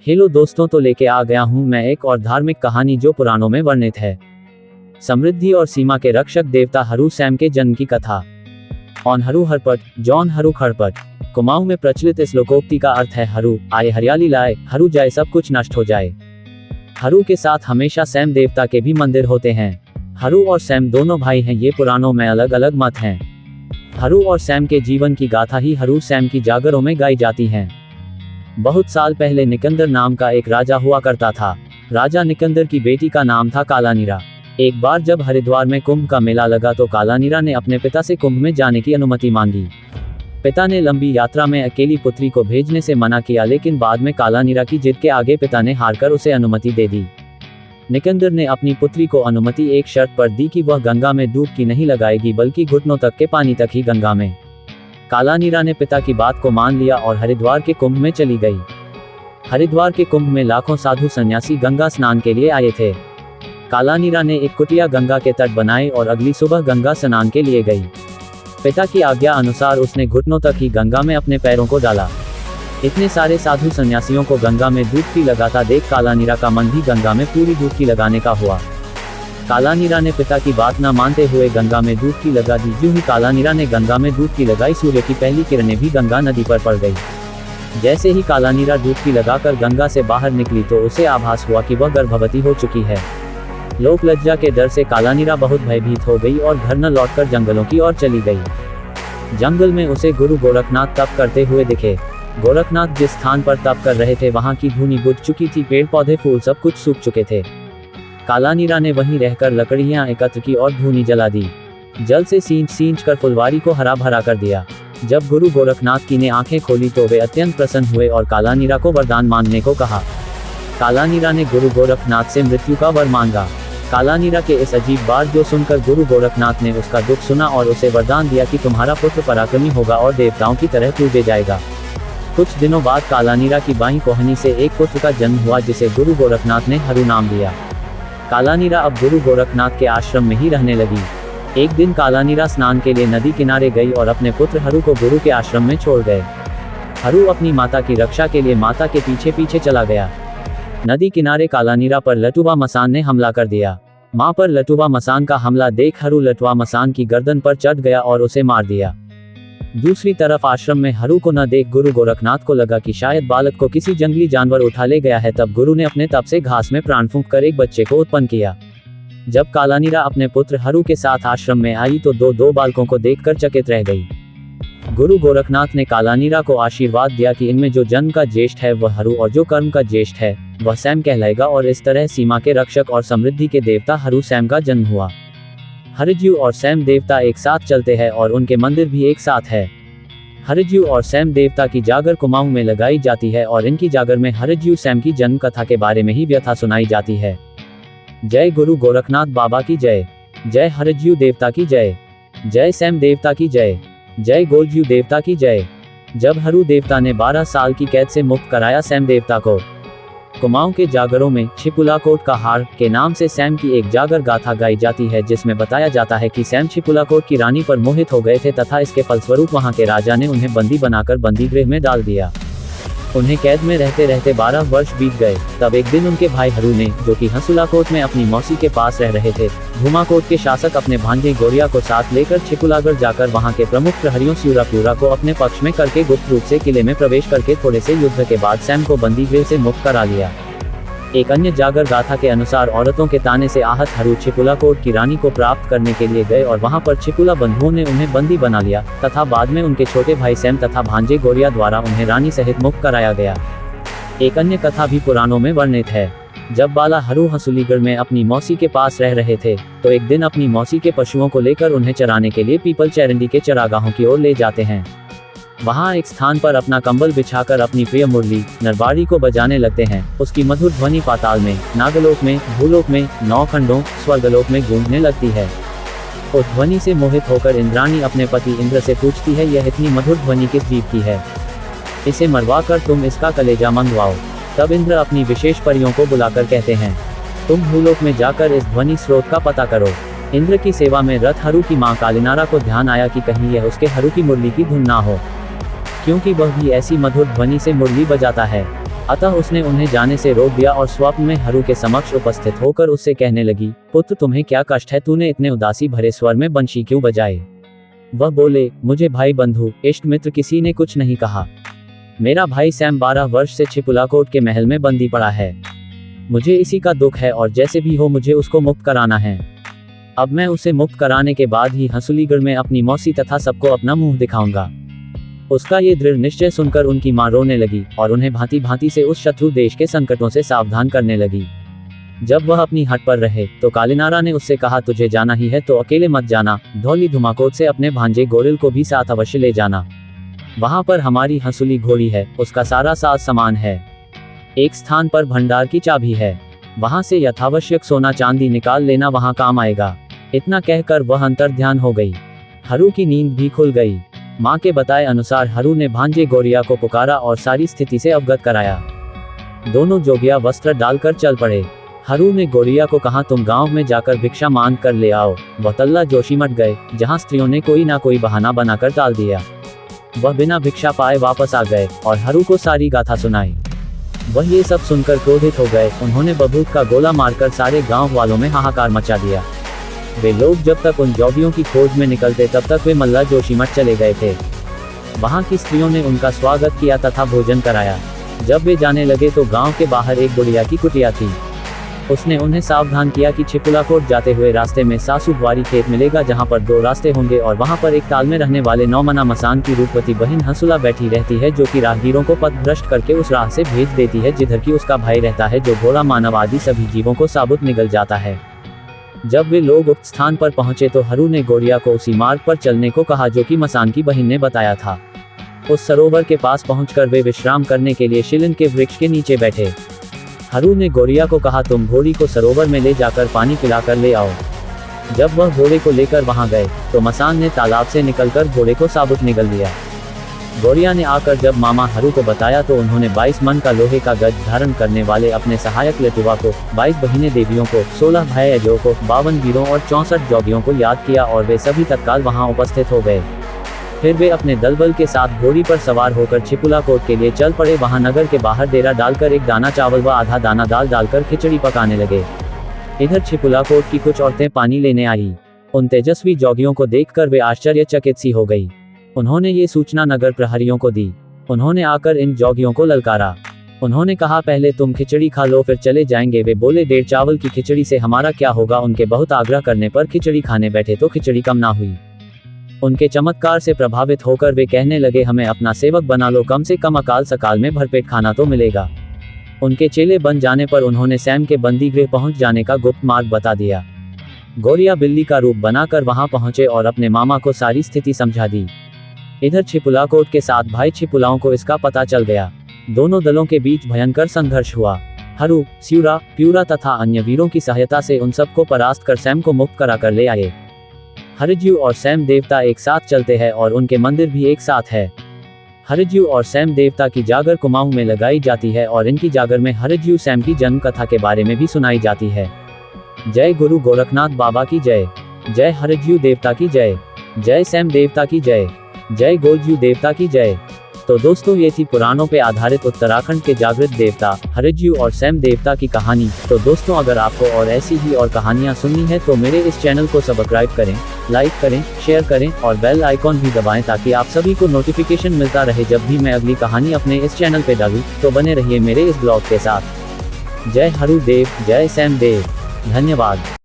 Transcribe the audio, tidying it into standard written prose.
Hello दोस्तों, तो लेके आ गया हूं मैं एक और धार्मिक कहानी जो पुराणों में वर्णित है। समृद्धि और सीमा के रक्षक देवता हरु सैम के जन्म की कथा। ऑन हरु हरपट, जॉन हरु खड़पट। कुमाऊं में प्रचलित इस लोकोक्ति का अर्थ है हरु आए हरियाली लाए, हरु जाए सब कुछ नष्ट हो जाए। हरु के साथ हमेशा सैम देवता के भी मंदिर होते हैं। हरु और सैम दोनों भाई हैं, ये पुराणों में अलग अलग मत हैं। हरु और सैम के जीवन की गाथा ही हरु सैम की जागरों में गाई जाती हैं। बहुत साल पहले निकंदर नाम का एक राजा हुआ करता था। राजा निकंदर की बेटी का नाम था कालानीरा। एक बार जब हरिद्वार में कुंभ का मेला लगा तो कालानीरा ने अपने पिता से कुंभ में जाने की अनुमति मांगी। पिता ने लंबी यात्रा में अकेली पुत्री को भेजने से मना किया, लेकिन बाद में कालानीरा की जिद के आगे पिता ने हारकर उसे अनुमति दे दी। निकंदर ने अपनी पुत्री को अनुमति एक शर्त पर दी कि वह गंगा में डुबकी नहीं लगाएगी, बल्कि घुटनों तक के पानी तक ही गंगा में। कालानीरा ने पिता की बात को मान लिया और हरिद्वार के कुंभ में चली गई। हरिद्वार के कुंभ में लाखों साधु सन्यासी गंगा स्नान के लिए आए थे। कालानीरा ने एक कुटिया गंगा के तट बनाई और अगली सुबह गंगा स्नान के लिए गई। पिता की आज्ञा अनुसार उसने घुटनों तक ही गंगा में अपने पैरों को डाला। इतने सारे साधु सन्यासियों को गंगा में डुबकी लगाता देख कालानीरा का मन भी गंगा में पूरी डुबकी लगाने का हुआ। कालानीरा ने पिता की बात न मानते हुए गंगा में डुबकी लगा दी। यूं ही कालानीरा ने गंगा में डुबकी लगाई, सूर्य की पहली किरणें भी गंगा नदी पर पड़ गई। जैसे ही कालानीरा डुबकी लगाकर गंगा से बाहर निकली तो उसे आभास हुआ कि वह गर्भवती हो चुकी है। लोक लज्जा के डर से कालानीरा बहुत भयभीत हो गई और घर न लौटकर जंगलों की ओर चली गई। जंगल में उसे गुरु गोरखनाथ तप करते हुए दिखे। गोरखनाथ जिस स्थान पर तप कर रहे थे वहां की धूनी बुझ चुकी थी, पेड़ पौधे फूल सब कुछ सूख चुके थे। कालानीरा ने वहीं रहकर लकड़ियां एकत्र की और धूनी जला दी। जल से सींच कर फुलवारी को हरा भरा कर दिया। जब गुरु गोरखनाथ की ने आंखें खोली तो वे अत्यंत प्रसन्न हुए और कालानीरा को वरदान मांगने को कहा। कालानीरा ने गुरु गोरखनाथ से मृत्यु का वर मांगा। कालानीरा के इस अजीब बात जो सुनकर गुरु गोरखनाथ ने उसका दुख सुना और उसे वरदान दिया कि तुम्हारा पुत्र पराक्रमी होगा और देवताओं की तरह पूजे जाएगा। कुछ दिनों बाद कालानीरा की बाईं कोहनी से एक पुत्र का जन्म हुआ, जिसे गुरु गोरखनाथ ने हरु नाम दिया। कालानीरा अब गुरु गोरखनाथ के आश्रम में ही रहने लगी। एक दिन कालानीरा स्नान के लिए नदी किनारे गई और अपने पुत्र हरु को गुरु के आश्रम में छोड़ गए। हरु अपनी माता की रक्षा के लिए माता के पीछे पीछे चला गया। नदी किनारे कालानीरा पर लटुवा मसान ने हमला कर दिया। मां पर लटुवा मसान का हमला देख हरु लटुवा मसान की गर्दन पर चढ़ गया और उसे मार दिया। दूसरी तरफ आश्रम में हरु को न देख गुरु गोरखनाथ को लगा कि शायद बालक को किसी जंगली जानवर उठा ले गया है। तब गुरु ने अपने तप से घास में प्राण फूंक कर एक बच्चे को उत्पन्न किया। जब कालानीरा अपने पुत्र हरु के साथ आश्रम में आई तो दो बालकों को देखकर चकित रह गई। गुरु गोरखनाथ ने कालानीरा को आशीर्वाद दिया कि इनमें जो जन्म का ज्येष्ठ है वह हरु और जो कर्म का ज्येष्ठ है वह सैम कहलाएगा, और इस तरह सीमा के रक्षक और समृद्धि के देवता हरु सैम का जन्म हुआ। हरज्यू और सैम देवता एक साथ चलते हैं और उनके मंदिर भी एक साथ है। हरज्यू और सैम देवता की जागर कुमाऊं में लगाई जाती है और इनकी जागर में हरज्यू सैम की जन्म कथा के बारे में ही व्यथा सुनाई जाती है। जय गुरु गोरखनाथ बाबा की जय। जय हरज्यू देवता की जय। जय सैम देवता की जय। जय गोलज्यू देवता की जय। जब हरु देवता ने 12 साल की कैद से मुक्त कराया सैम देवता को, कुमाऊं के जागरों में छिपुलाकोट का हार के नाम से सैम की एक जागर गाथा गाई जाती है, जिसमें बताया जाता है कि सैम छिपुलाकोट की रानी पर मोहित हो गए थे तथा इसके फलस्वरूप वहां के राजा ने उन्हें बंदी बनाकर बंदी गृह में डाल दिया। उन्हें कैद में रहते रहते 12 वर्ष बीत गए। तब एक दिन उनके भाई हरु ने, जो कि हंसुलाकोट में अपनी मौसी के पास रह रहे थे, धूमाकोट के शासक अपने भांजे गोरिया को साथ लेकर छिपुलागढ़ जाकर वहां के प्रमुख प्रहरियों स्यूराप्यूरा को अपने पक्ष में करके गुप्त रूप से किले में प्रवेश करके थोड़े से युद्ध के बाद सैम को बंदी गृह से मुक्त करा लिया। एक अन्य जागर गाथा के अनुसार औरतों के ताने से आहत हरु छिपुलाकोट की रानी को प्राप्त करने के लिए गए और वहां पर छिपुला बंधुओं ने उन्हें बंदी बना लिया तथा बाद में उनके छोटे भाई सैम तथा भांजे गोरिया द्वारा उन्हें रानी सहित मुक्त कराया गया। एक अन्य कथा भी पुराणों में वर्णित है। जब बाला हरु हंसुलीगढ़ में अपनी मौसी के पास रह रहे थे तो एक दिन अपनी मौसी के पशुओं को लेकर उन्हें चराने के लिए पीपल चैरंडी के चरागाहों की ओर ले जाते हैं। वहां एक स्थान पर अपना कंबल बिछाकर अपनी प्रिय मुरली नरबाड़ी को बजाने लगते हैं। उसकी मधुर ध्वनि पाताल में, नागलोक में, भूलोक में, 9 खंडों स्वर्गलोक में गूंजने लगती है। उस ध्वनि से मोहित होकर इंद्राणी अपने पति इंद्र से पूछती है, यह इतनी मधुर ध्वनि किस जीव की है? इसे मरवा कर तुम इसका कलेजा मंगवाओ। तब इंद्र अपनी विशेष परियों को बुलाकर कहते हैं, तुम भूलोक में जाकर इस ध्वनि स्रोत का पता करो। इंद्र की सेवा में रथ हरु की मां कालीनारा को ध्यान आया कि कहीं यह उसके हरु की मुरली की धुन ना हो, क्योंकि वह भी ऐसी मधुर ध्वनि से मुरली बजाता है। अतः उसने उन्हें जाने से रोक दिया और स्वप्न में हरू के समक्ष उपस्थित होकर उससे कहने लगी, पुत्र तुम्हें क्या कष्ट है, तूने इतने उदासी भरे स्वर में बंशी क्यों बजाए? वह बोले, मुझे भाई बंधु इष्ट मित्र किसी ने कुछ नहीं कहा। मेरा भाई सैम 12 वर्ष से छिपुलाकोट के महल में बंदी पड़ा है। मुझे इसी का दुख है और जैसे भी हो मुझे उसको मुक्त कराना है। अब मैं उसे मुक्त कराने के बाद ही हंसुलीगढ़ में अपनी मौसी तथा सबको अपना मुंह दिखाऊंगा। उसका ये दृढ़ निश्चय सुनकर उनकी मां रोने लगी और उन्हें भांति भांति से उस शत्रु देश के संकटों से सावधान करने लगी। जब वह अपनी हट पर रहे तो कालीनारा ने उससे कहा, तुझे जाना ही है तो अकेले मत जाना, धौली धुमाकोट से अपने भांजे गोरिल को भी साथ अवश्य ले जाना। वहां पर हमारी हंसुली घोड़ी है, उसका सारा साज सामान है। एक स्थान पर भंडार की चाबी है, वहां से यथावश्यक सोना चांदी निकाल लेना, वहां काम आएगा। इतना कहकर वह अंतर्ध्यान हो गई। हरू की नींद भी खुल गई। मां के बताए अनुसार हरू ने भांजे गोरिया को पुकारा और सारी स्थिति से अवगत कराया। दोनों जोगिया वस्त्र डालकर चल पड़े। हरू ने गोरिया को कहा, तुम गांव में जाकर भिक्षा मांग कर ले आओ। वह तल्ला जोशीमठ गए, जहां स्त्रियों ने कोई ना कोई बहाना बनाकर टाल दिया। वह बिना भिक्षा पाए वापस आ गए और हरू को सारी गाथा सुनाई। वह ये सब सुनकर क्रोधित हो गए। उन्होंने बबूत का गोला मारकर सारे गांव वालों में हाहाकार मचा दिया। वे लोग जब तक उन जोगियों की खोज में निकलते तब तक वे मल्ला जोशीमठ चले गए थे। वहां की स्त्रियों ने उनका स्वागत किया तथा भोजन कराया। जब वे जाने लगे तो गांव के बाहर एक बुढ़िया की कुटिया थी। उसने उन्हें सावधान किया कि छिपुलाकोट जाते हुए रास्ते में सासू बुआरी खेत मिलेगा, जहां पर 2 रास्ते होंगे और वहां पर एक ताल में रहने वाले 9 मना मसान की रूपवती बहन हंसुला बैठी रहती है, जो कि राहगीरों को पथ भ्रष्ट करके उस राह से भेज देती है जिधर की उसका भाई रहता है, जो घोड़ा मानव आदि सभी जीवों को साबुत निगल जाता है। जब वे लोग उक्त स्थान पर पहुंचे तो हरू ने गोरिया को उसी मार्ग पर चलने को कहा जो कि मसान की बहन ने बताया था। उस सरोवर के पास पहुंचकर वे विश्राम करने के लिए शिलिन के वृक्ष के नीचे बैठे। हरू ने गोरिया को कहा, तुम घोड़ी को सरोवर में ले जाकर पानी पिलाकर ले आओ। जब वह घोड़े को लेकर वहां गए तो मसान ने तालाब से निकलकर घोड़े को साबुत निगल लिया। गोरिया ने आकर जब मामा हरू को बताया तो उन्होंने 22 मन का लोहे का गज धारण करने वाले अपने सहायक लेटुवा को, 22 बहिने देवियों को, 16 भाई अजो को, 52 वीरों और 64 जोगियों को याद किया और वे सभी तत्काल वहां उपस्थित हो गए। फिर वे अपने दलबल के साथ घोड़ी पर सवार होकर छिपुलाकोट के लिए चल पड़े। वहां नगर के बाहर डेरा डालकर 1 दाना चावल व आधा दाना दाल डालकर खिचड़ी पकाने लगे। इधर छिपुलाकोट की कुछ औरतें पानी लेने आई। उन तेजस्वी जोगियों को देखकर वे आश्चर्यचकित सी हो गई। उन्होंने ये सूचना नगर प्रहरियों को दी। उन्होंने आकर इन जोगियों को ललकारा। उन्होंने कहा, पहले तुम खिचड़ी खा लो फिर चले जाएंगे। वे बोले, 1.5 चावल की खिचड़ी से हमारा क्या होगा। उनके बहुत आग्रह करने पर खिचड़ी खाने बैठे तो खिचड़ी कम ना हुई। उनके चमत्कार से प्रभावित होकर वे कहने लगे, हमें अपना सेवक बना लो, कम से कम अकाल सकाल में भरपेट खाना तो मिलेगा। उनके चेले बन जाने पर उन्होंने सैम के बंदी गृह पहुंच जाने का गुप्त मार्ग बता दिया। गोरिया बिल्ली का रूप बनाकर वहां पहुंचे और अपने मामा को सारी स्थिति समझा दी। इधर छिपुलाकोट के 7 भाई छिपुलाओं को इसका पता चल गया। दोनों दलों के बीच भयंकर संघर्ष हुआ। हरू, स्यूरा, प्यूरा तथा अन्य वीरों की सहायता से उन सबको परास्त कर सैम को मुक्त कराकर ले आए। हरज्यू और सैम देवता एक साथ चलते हैं और उनके मंदिर भी एक साथ है। हरज्यू और सैम देवता की जागर कुमाऊं में लगाई जाती है और इनकी जागर में हरज्यू सैम की जन्म कथा के बारे में भी सुनाई जाती है। जय गुरु गोरखनाथ बाबा की जय। जय हरज्यू देवता की जय। जय सैम देवता की जय। जय गोलज्यू देवता की जय। तो दोस्तों, ये थी पुराणों पे आधारित उत्तराखंड के जागृत देवता हरज्यू और सैम देवता की कहानी। तो दोस्तों, अगर आपको और ऐसी ही और कहानियां सुननी है तो मेरे इस चैनल को सब्सक्राइब करें, लाइक करें, शेयर करें और बेल आइकॉन भी दबाएं ताकि आप सभी को नोटिफिकेशन मिलता रहे जब भी मैं अगली कहानी अपने इस चैनल पे डालूं। तो बने रहिए मेरे इस ब्लॉग के साथ। जय हरू देव, जय सैम देव। धन्यवाद।